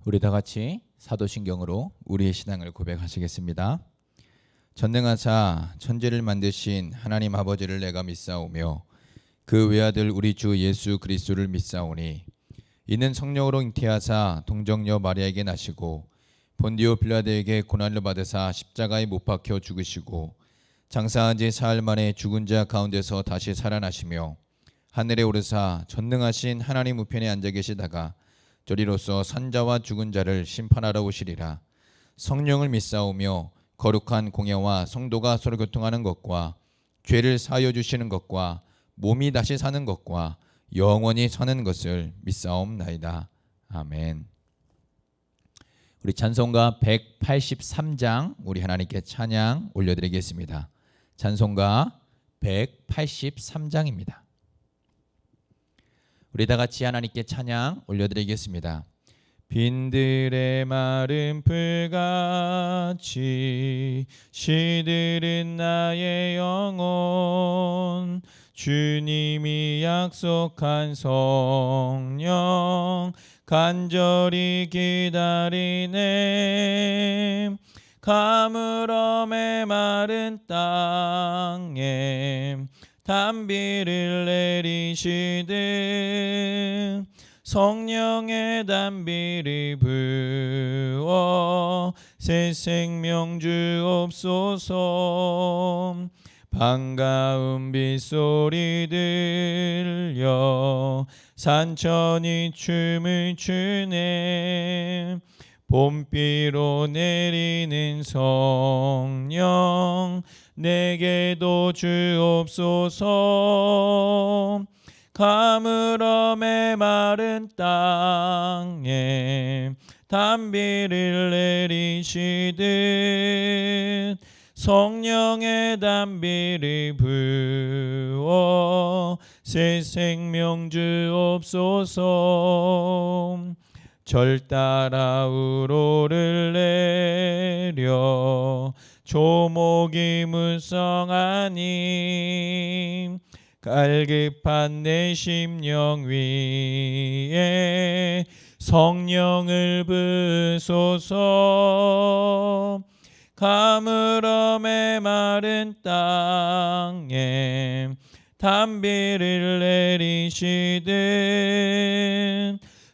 우리 다 같이 사도신경으로 우리의 신앙을 고백하시겠습니다. 전능하사 천지를 만드신 하나님 아버지를 내가 믿사오며 그 외아들 우리 주 예수 그리스도를 믿사오니 이는 성령으로 잉태하사 동정녀 마리아에게 나시고 본디오 빌라도에게 고난을 받으사 십자가에 못 박혀 죽으시고 장사한 지 사흘 만에 죽은 자 가운데서 다시 살아나시며 하늘에 오르사 전능하신 하나님 우편에 앉아 계시다가 저리로서 산자와 죽은 자를 심판하러 오시리라. 성령을 믿사오며 거룩한 공예와 성도가 서로 교통하는 것과 죄를 사하여 주시는 것과 몸이 다시 사는 것과 영원히 사는 것을 믿사옵나이다. 아멘. 우리 찬송가 183장 우리 하나님께 찬양 올려드리겠습니다. 찬송가 183장입니다. 우리 다 같이 하나님께 찬양 올려드리겠습니다. 빈들의 마른 풀같이 시들은 나의 영혼 주님이 약속한 성령 간절히 기다리네. 가물어 메마른 땅에 단비를 내리시듯 성령의 단비를 부어 새 생명 주옵소서. 반가운 빗소리 들려 산천이 춤을 추네. 봄비로 내리는 성령 내게도 주옵소서. 가물어 메마른 땅에 단비를 내리시듯 성령의 단비를 부어 새 생명 주옵소서. 절 따라 우로를 내려 조목이 무성하니 갈급한 내 심령 위에 성령을 부소서. 가물어 메마른 땅에 단비를 내리시듯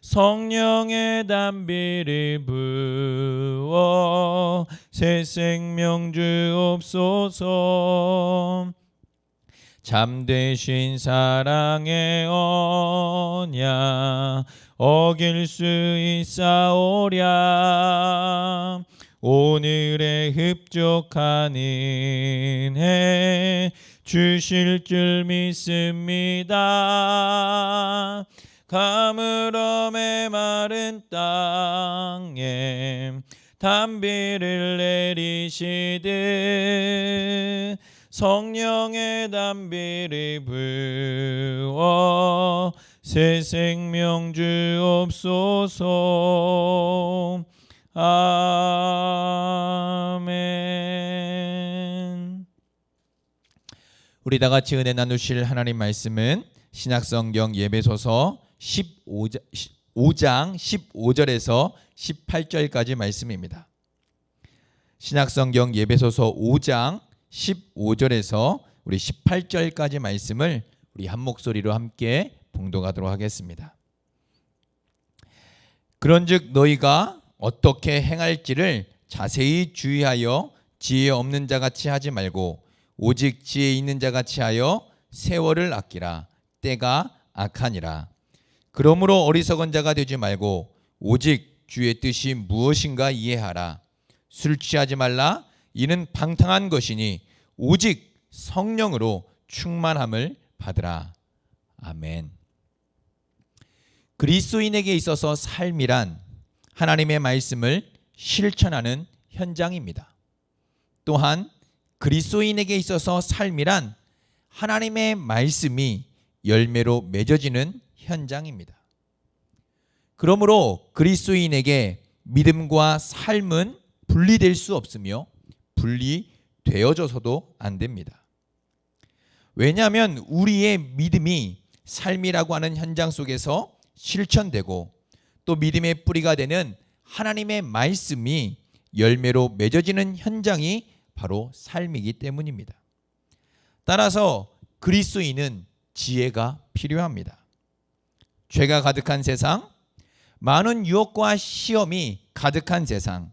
성령의 단비를 부어 새 생명 주옵소서. 잠드신 사랑의 언약 어길 수 있사오랴. 오늘의 흡족한 은혜 주실 줄 믿습니다. 가물어 메마른 땅에 단비를 내리시듯 성령의 단비를 부어 새 생명 주옵소서. 아멘. 우리 다 같이 은혜 나누실 하나님 말씀은 신약성경 예배소서 5장 15절에서 18절까지 말씀입니다. 신약성경 예배소서 5장 15절에서 우리 18절까지 말씀을 우리 한 목소리로 함께 봉독하도록 하겠습니다. 그런즉 너희가 어떻게 행할지를 자세히 주의하여 지혜 없는 자같이 하지 말고 오직 지혜 있는 자같이 하여 세월을 아끼라. 때가 악하니라. 그러므로 어리석은 자가 되지 말고 오직 주의 뜻이 무엇인가 이해하라. 술 취하지 말라. 이는 방탕한 것이니 오직 성령으로 충만함을 받으라. 아멘. 그리스도인에게 있어서 삶이란 하나님의 말씀을 실천하는 현장입니다. 또한 그리스도인에게 있어서 삶이란 하나님의 말씀이 열매로 맺어지는 현장입니다. 그러므로 그리스도인에게 믿음과 삶은 분리될 수 없으며 분리되어져서도 안 됩니다. 왜냐하면 우리의 믿음이 삶이라고 하는 현장 속에서 실천되고 또 믿음의 뿌리가 되는 하나님의 말씀이 열매로 맺어지는 현장이 바로 삶이기 때문입니다. 따라서 그리스도인은 지혜가 필요합니다. 죄가 가득한 세상, 많은 유혹과 시험이 가득한 세상,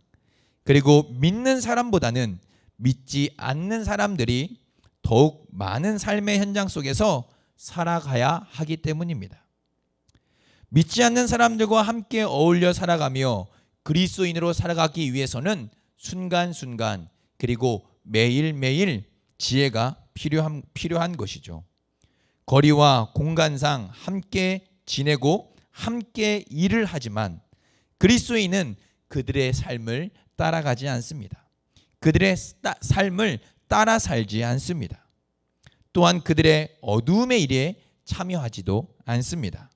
그리고 믿는 사람보다는 믿지 않는 사람들이 더욱 많은 삶의 현장 속에서 살아가야 하기 때문입니다. 믿지 않는 사람들과 함께 어울려 살아가며 그리스도인으로 살아가기 위해서는 순간순간 그리고 매일매일 지혜가 필요한 것이죠. 거리와 공간상 함께 지내고 함께 일을 하지만 그리스도인은 그들의 삶을 따라가지 않습니다. 그들의 삶을 따라 살지 않습니다. 또한 그들의 어두움의 일에 참여하지도 않습니다.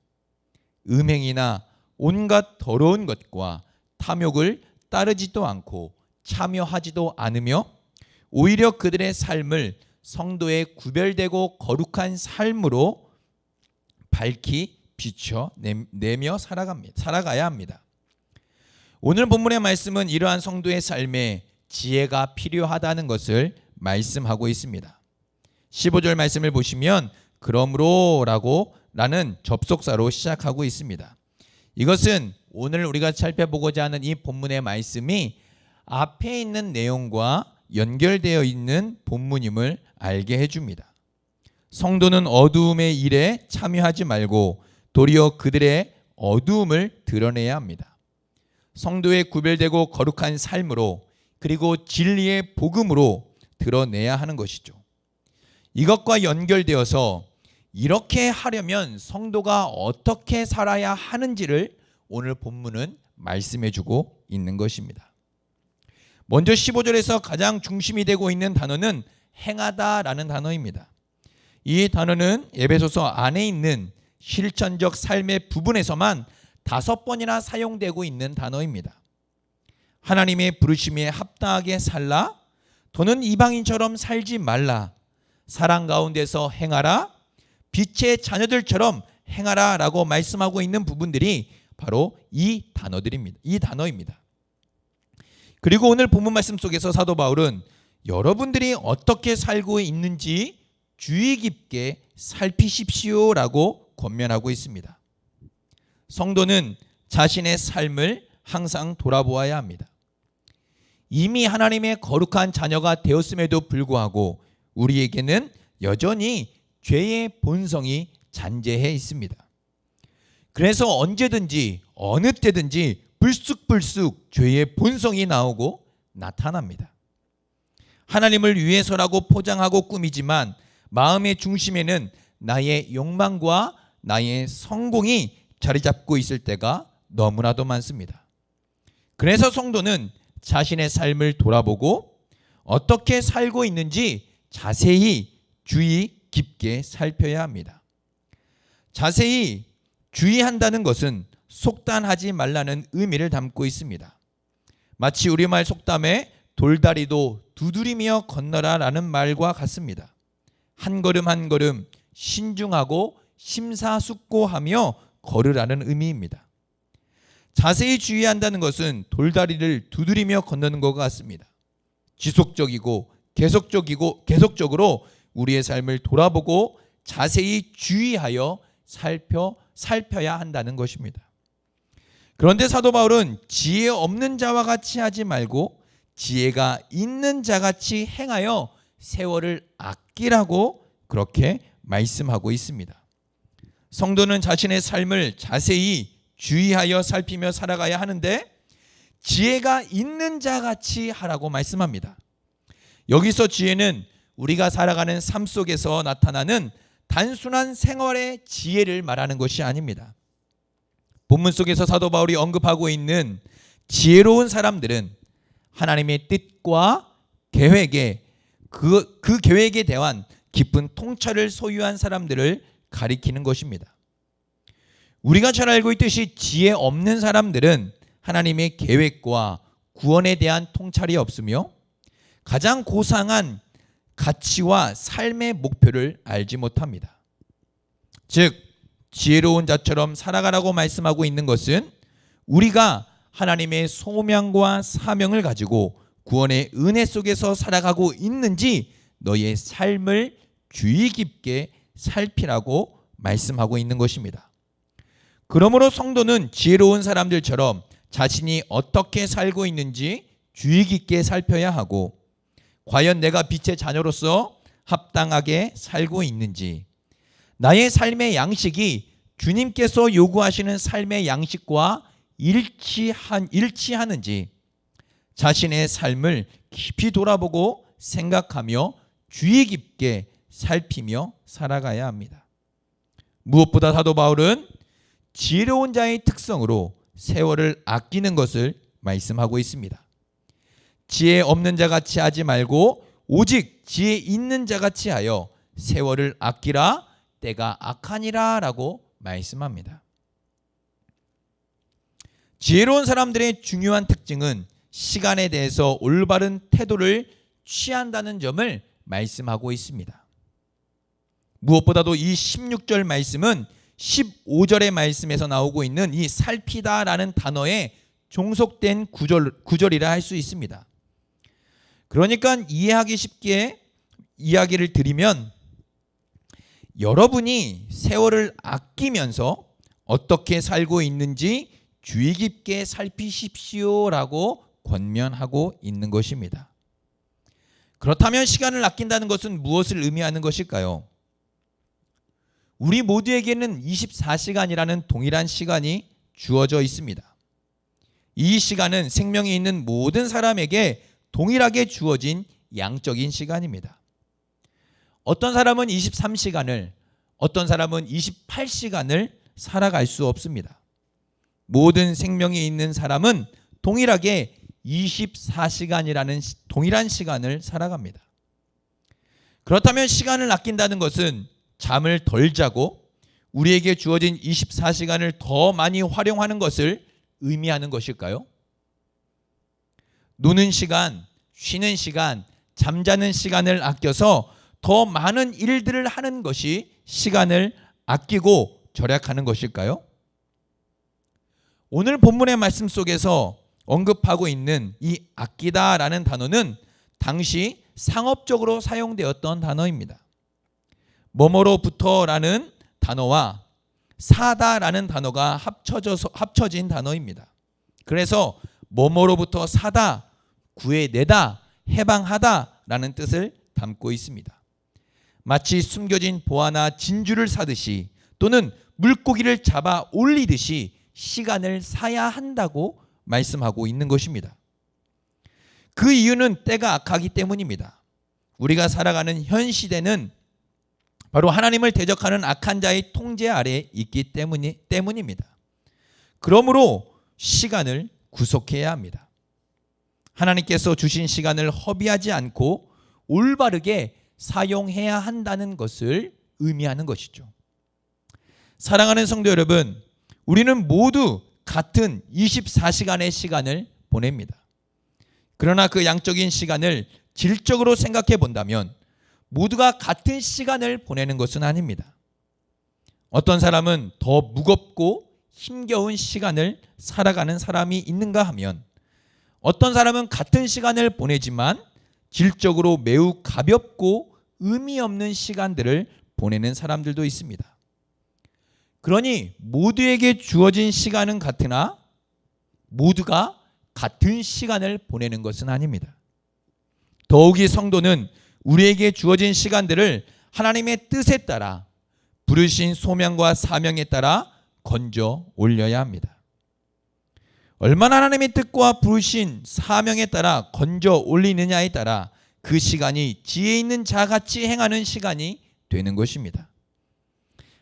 음행이나 온갖 더러운 것과 탐욕을 따르지도 않고 참여하지도 않으며 오히려 그들의 삶을 성도의 구별되고 거룩한 삶으로 밝히 비춰내며 살아가야 합니다. 오늘 본문의 말씀은 이러한 성도의 삶에 지혜가 필요하다는 것을 말씀하고 있습니다. 15절 말씀을 보시면 그러므로 라는 접속사로 시작하고 있습니다. 이것은 오늘 우리가 살펴보고자 하는 이 본문의 말씀이 앞에 있는 내용과 연결되어 있는 본문임을 알게 해줍니다. 성도는 어두움의 일에 참여하지 말고 도리어 그들의 어두움을 드러내야 합니다. 성도의 구별되고 거룩한 삶으로 그리고 진리의 복음으로 드러내야 하는 것이죠. 이것과 연결되어서 이렇게 하려면 성도가 어떻게 살아야 하는지를 오늘 본문은 말씀해주고 있는 것입니다. 먼저 15절에서 가장 중심이 되고 있는 단어는 행하다라는 단어입니다. 이 단어는 에베소서 안에 있는 실천적 삶의 부분에서만 5번이나 사용되고 있는 단어입니다. 하나님의 부르심에 합당하게 살라, 또는 이방인처럼 살지 말라, 사랑 가운데서 행하라, 빛의 자녀들처럼 행하라 라고 말씀하고 있는 부분들이 바로 이 단어입니다. 그리고 오늘 본문 말씀 속에서 사도 바울은 여러분들이 어떻게 살고 있는지 주의 깊게 살피십시오 라고 권면하고 있습니다. 성도는 자신의 삶을 항상 돌아보아야 합니다. 이미 하나님의 거룩한 자녀가 되었음에도 불구하고 우리에게는 여전히 죄의 본성이 잔재해 있습니다. 그래서 언제든지 어느 때든지 불쑥불쑥 죄의 본성이 나오고 나타납니다. 하나님을 위해서라고 포장하고 꾸미지만 마음의 중심에는 나의 욕망과 나의 성공이 자리 잡고 있을 때가 너무나도 많습니다. 그래서 성도는 자신의 삶을 돌아보고 어떻게 살고 있는지 자세히 주의 깊게 살펴야 합니다. 자세히 주의한다는 것은 속단하지 말라는 의미를 담고 있습니다. 마치 우리말 속담에 돌다리도 두드리며 건너라 라는 말과 같습니다. 한 걸음 한 걸음 신중하고 심사숙고하며 걸으라는 의미입니다. 자세히 주의한다는 것은 돌다리를 두드리며 건너는 것과 같습니다. 지속적이고 계속적으로 우리의 삶을 돌아보고 자세히 주의하여 살펴야 한다는 것입니다. 그런데 사도 바울은 지혜 없는 자와 같이 하지 말고 지혜가 있는 자같이 행하여 세월을 아끼라고 그렇게 말씀하고 있습니다. 성도는 자신의 삶을 자세히 주의하여 살피며 살아가야 하는데 지혜가 있는 자같이 하라고 말씀합니다. 여기서 지혜는 우리가 살아가는 삶 속에서 나타나는 단순한 생활의 지혜를 말하는 것이 아닙니다. 본문 속에서 사도 바울이 언급하고 있는 지혜로운 사람들은 하나님의 뜻과 계획에 그 계획에 대한 깊은 통찰을 소유한 사람들을 가리키는 것입니다. 우리가 잘 알고 있듯이 지혜 없는 사람들은 하나님의 계획과 구원에 대한 통찰이 없으며 가장 고상한 가치와 삶의 목표를 알지 못합니다. 즉 지혜로운 자처럼 살아가라고 말씀하고 있는 것은 우리가 하나님의 소명과 사명을 가지고 구원의 은혜 속에서 살아가고 있는지 너의 삶을 주의 깊게 살피라고 말씀하고 있는 것입니다. 그러므로 성도는 지혜로운 사람들처럼 자신이 어떻게 살고 있는지 주의 깊게 살펴야 하고, 과연 내가 빛의 자녀로서 합당하게 살고 있는지, 나의 삶의 양식이 주님께서 요구하시는 삶의 양식과 일치하는지 자신의 삶을 깊이 돌아보고 생각하며 주의 깊게 살피며 살아가야 합니다. 무엇보다 사도 바울은 지혜로운 자의 특성으로 세월을 아끼는 것을 말씀하고 있습니다. 지혜 없는 자 같이 하지 말고 오직 지혜 있는 자 같이 하여 세월을 아끼라, 때가 악하니라 라고 말씀합니다. 지혜로운 사람들의 중요한 특징은 시간에 대해서 올바른 태도를 취한다는 점을 말씀하고 있습니다. 무엇보다도 이 16절 말씀은 15절의 말씀에서 나오고 있는 이 살피다라는 단어에 종속된 구절이라 할 수 있습니다. 그러니까 이해하기 쉽게 이야기를 드리면, 여러분이 세월을 아끼면서 어떻게 살고 있는지 주의 깊게 살피십시오라고 권면하고 있는 것입니다. 그렇다면 시간을 아낀다는 것은 무엇을 의미하는 것일까요? 우리 모두에게는 24시간이라는 동일한 시간이 주어져 있습니다. 이 시간은 생명이 있는 모든 사람에게 동일하게 주어진 양적인 시간입니다. 어떤 사람은 23시간을, 어떤 사람은 28시간을 살아갈 수 없습니다. 모든 생명이 있는 사람은 동일하게 24시간이라는 동일한 시간을 살아갑니다. 그렇다면 시간을 아낀다는 것은 잠을 덜 자고 우리에게 주어진 24시간을 더 많이 활용하는 것을 의미하는 것일까요? 노는 시간, 쉬는 시간, 잠자는 시간을 아껴서 더 많은 일들을 하는 것이 시간을 아끼고 절약하는 것일까요? 오늘 본문의 말씀 속에서 언급하고 있는 이 아끼다라는 단어는 당시 상업적으로 사용되었던 단어입니다. 뭐뭐로부터라는 단어와 사다라는 단어가 합쳐진 단어입니다. 그래서 뭐뭐로부터 사다, 구해내다, 해방하다라는 뜻을 담고 있습니다. 마치 숨겨진 보화나 진주를 사듯이 또는 물고기를 잡아 올리듯이 시간을 사야 한다고 말씀하고 있는 것입니다. 그 이유는 때가 악하기 때문입니다. 우리가 살아가는 현 시대는 바로 하나님을 대적하는 악한 자의 통제 아래에 있기 때문입니다. 그러므로 시간을 구속해야 합니다. 하나님께서 주신 시간을 허비하지 않고 올바르게 사용해야 한다는 것을 의미하는 것이죠. 사랑하는 성도 여러분, 우리는 모두 같은 24시간의 시간을 보냅니다. 그러나 그 양적인 시간을 질적으로 생각해 본다면 모두가 같은 시간을 보내는 것은 아닙니다. 어떤 사람은 더 무겁고 힘겨운 시간을 살아가는 사람이 있는가 하면, 어떤 사람은 같은 시간을 보내지만 질적으로 매우 가볍고 의미 없는 시간들을 보내는 사람들도 있습니다. 그러니 모두에게 주어진 시간은 같으나 모두가 같은 시간을 보내는 것은 아닙니다. 더욱이 성도는 우리에게 주어진 시간들을 하나님의 뜻에 따라, 부르신 소명과 사명에 따라 건져 올려야 합니다. 얼마나 하나님의 뜻과 부르신 사명에 따라 건져 올리느냐에 따라 그 시간이 지혜 있는 자같이 행하는 시간이 되는 것입니다.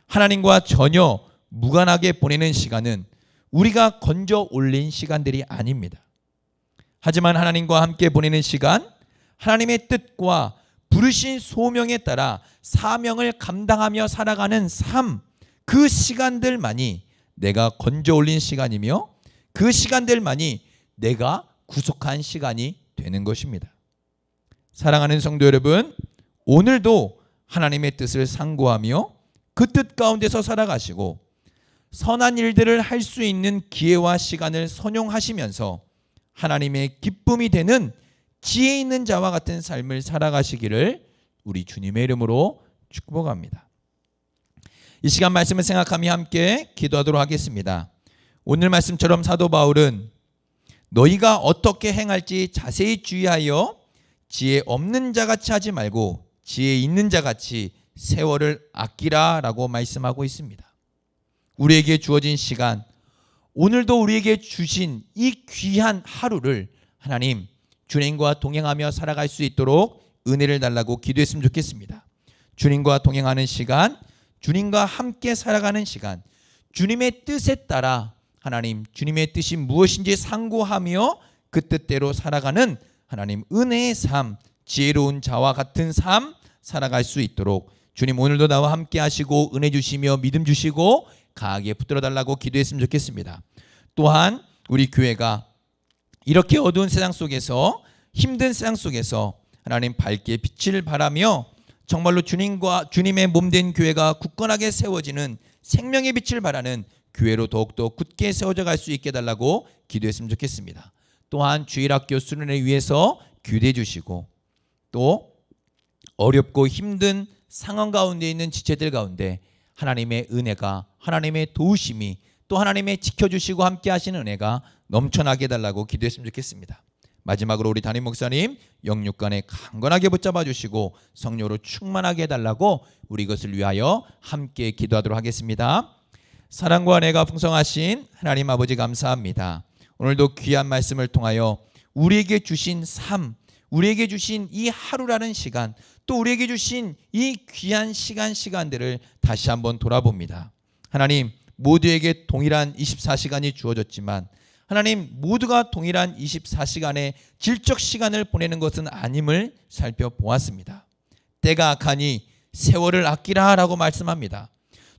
하나님과 전혀 무관하게 보내는 시간은 우리가 건져 올린 시간들이 아닙니다. 하지만 하나님과 함께 보내는 시간, 하나님의 뜻과 부르신 소명에 따라 사명을 감당하며 살아가는 삶, 그 시간들만이 내가 건져 올린 시간이며 그 시간들만이 내가 구속한 시간이 되는 것입니다. 사랑하는 성도 여러분, 오늘도 하나님의 뜻을 상고하며 그 뜻 가운데서 살아가시고 선한 일들을 할 수 있는 기회와 시간을 선용하시면서 하나님의 기쁨이 되는 지혜 있는 자와 같은 삶을 살아가시기를 우리 주님의 이름으로 축복합니다. 이 시간 말씀을 생각하며 함께 기도하도록 하겠습니다. 오늘 말씀처럼 사도 바울은 너희가 어떻게 행할지 자세히 주의하여 지혜 없는 자같이 하지 말고 지혜 있는 자같이 세월을 아끼라 라고 말씀하고 있습니다. 우리에게 주어진 시간, 오늘도 우리에게 주신 이 귀한 하루를 하나님 주님과 동행하며 살아갈 수 있도록 은혜를 달라고 기도했으면 좋겠습니다. 주님과 동행하는 시간, 주님과 함께 살아가는 시간, 주님의 뜻에 따라 하나님 주님의 뜻이 무엇인지 상고하며 그 뜻대로 살아가는 하나님 은혜의 삶, 지혜로운 자와 같은 삶 살아갈 수 있도록 주님 오늘도 나와 함께 하시고 은혜 주시며 믿음 주시고 강하게 붙들어 달라고 기도했으면 좋겠습니다. 또한 우리 교회가 이렇게 어두운 세상 속에서 힘든 세상 속에서 하나님 밝게 빛을 발하며 정말로 주님의 몸된 교회가 굳건하게 세워지는 생명의 빛을 발하는 교회로 더욱더 굳게 세워져 갈 수 있게 달라고 기도했으면 좋겠습니다. 또한 주일학교 수련회 위해서 기도해 주시고 또 어렵고 힘든 상황 가운데 있는 지체들 가운데 하나님의 은혜가 하나님의 도우심이 또 하나님의 지켜주시고 함께 하시는 은혜가 넘쳐나게 해달라고 기도했으면 좋겠습니다. 마지막으로 우리 담임 목사님 영육간에 강건하게 붙잡아 주시고 성령으로 충만하게 해달라고 우리 이것을 위하여 함께 기도하도록 하겠습니다. 사랑과 은혜가 풍성하신 하나님 아버지 감사합니다. 오늘도 귀한 말씀을 통하여 우리에게 주신 삶, 우리에게 주신 이 하루라는 시간, 또 우리에게 주신 이 귀한 시간들을 다시 한번 돌아봅니다. 하나님 모두에게 동일한 24시간이 주어졌지만 하나님 모두가 동일한 24시간의 질적 시간을 보내는 것은 아님을 살펴보았습니다. 때가 악하니 세월을 아끼라 라고 말씀합니다.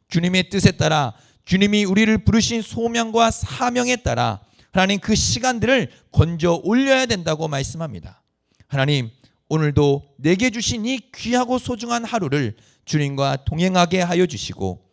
주님의 뜻에 따라 주님이 우리를 부르신 소명과 사명에 따라 하나님 그 시간들을 건져 올려야 된다고 말씀합니다. 하나님 오늘도 내게 주신 이 귀하고 소중한 하루를 주님과 동행하게 하여 주시고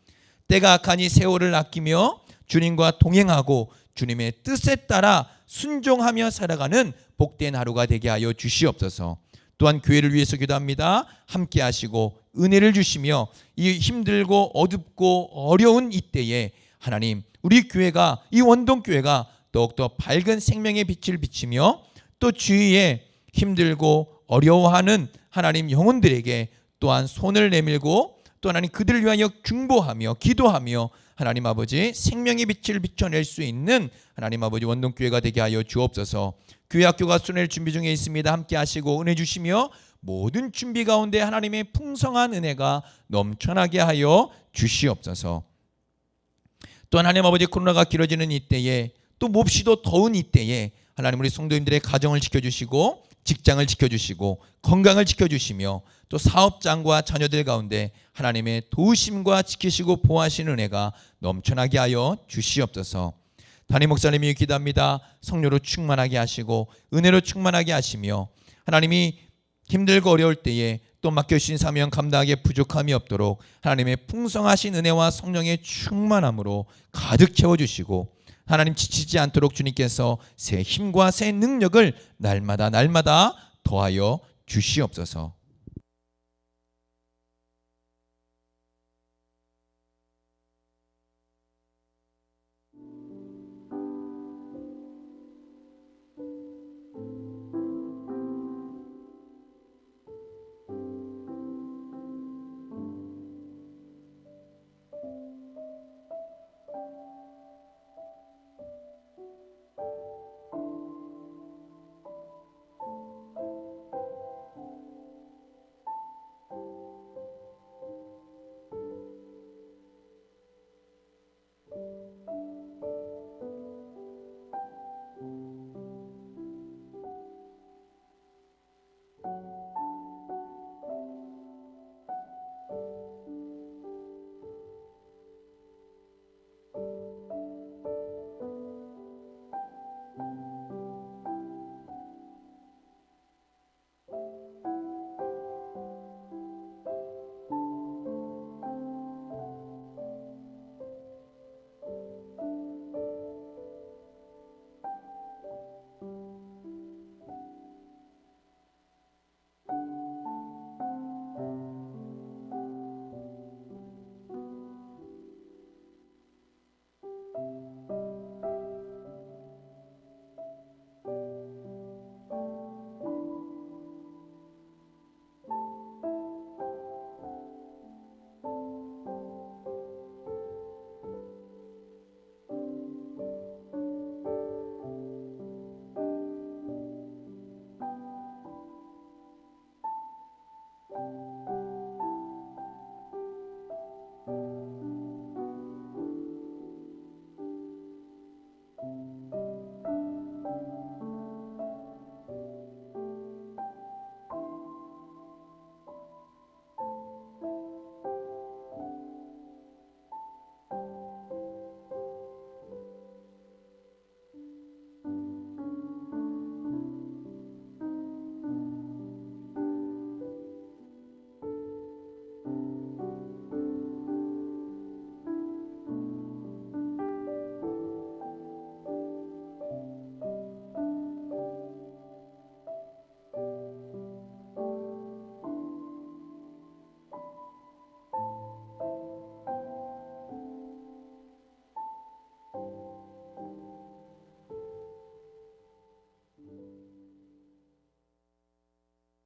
때가 악하니 세월을 아끼며 주님과 동행하고 주님의 뜻에 따라 순종하며 살아가는 복된 하루가 되게 하여 주시옵소서. 또한 교회를 위해서 기도합니다. 함께 하시고 은혜를 주시며 이 힘들고 어둡고 어려운 이때에 하나님 우리 교회가 이 원동교회가 더욱더 밝은 생명의 빛을 비치며 또 주위에 힘들고 어려워하는 하나님 영혼들에게 또한 손을 내밀고 또 하나님 그들을 위하여 중보하며 기도하며 하나님 아버지 생명의 빛을 비춰낼 수 있는 하나님 아버지 원동교회가 되게 하여 주옵소서. 교회 학교가 수련회 준비 중에 있습니다. 함께 하시고 은혜 주시며 모든 준비 가운데 하나님의 풍성한 은혜가 넘쳐나게 하여 주시옵소서. 또한 하나님 아버지 코로나가 길어지는 이때에 또 몹시도 더운 이때에 하나님 우리 성도님들의 가정을 지켜주시고 직장을 지켜주시고 건강을 지켜주시며 또 사업장과 자녀들 가운데 하나님의 도우심과 지키시고 보호하시는 은혜가 넘쳐나게 하여 주시옵소서. 담임 목사님이 기도합니다. 성령으로 충만하게 하시고 은혜로 충만하게 하시며 하나님이 힘들고 어려울 때에 또 맡겨주신 사명 감당하기에 부족함이 없도록 하나님의 풍성하신 은혜와 성령의 충만함으로 가득 채워주시고 하나님 지치지 않도록 주님께서 새 힘과 새 능력을 날마다 더하여 주시옵소서.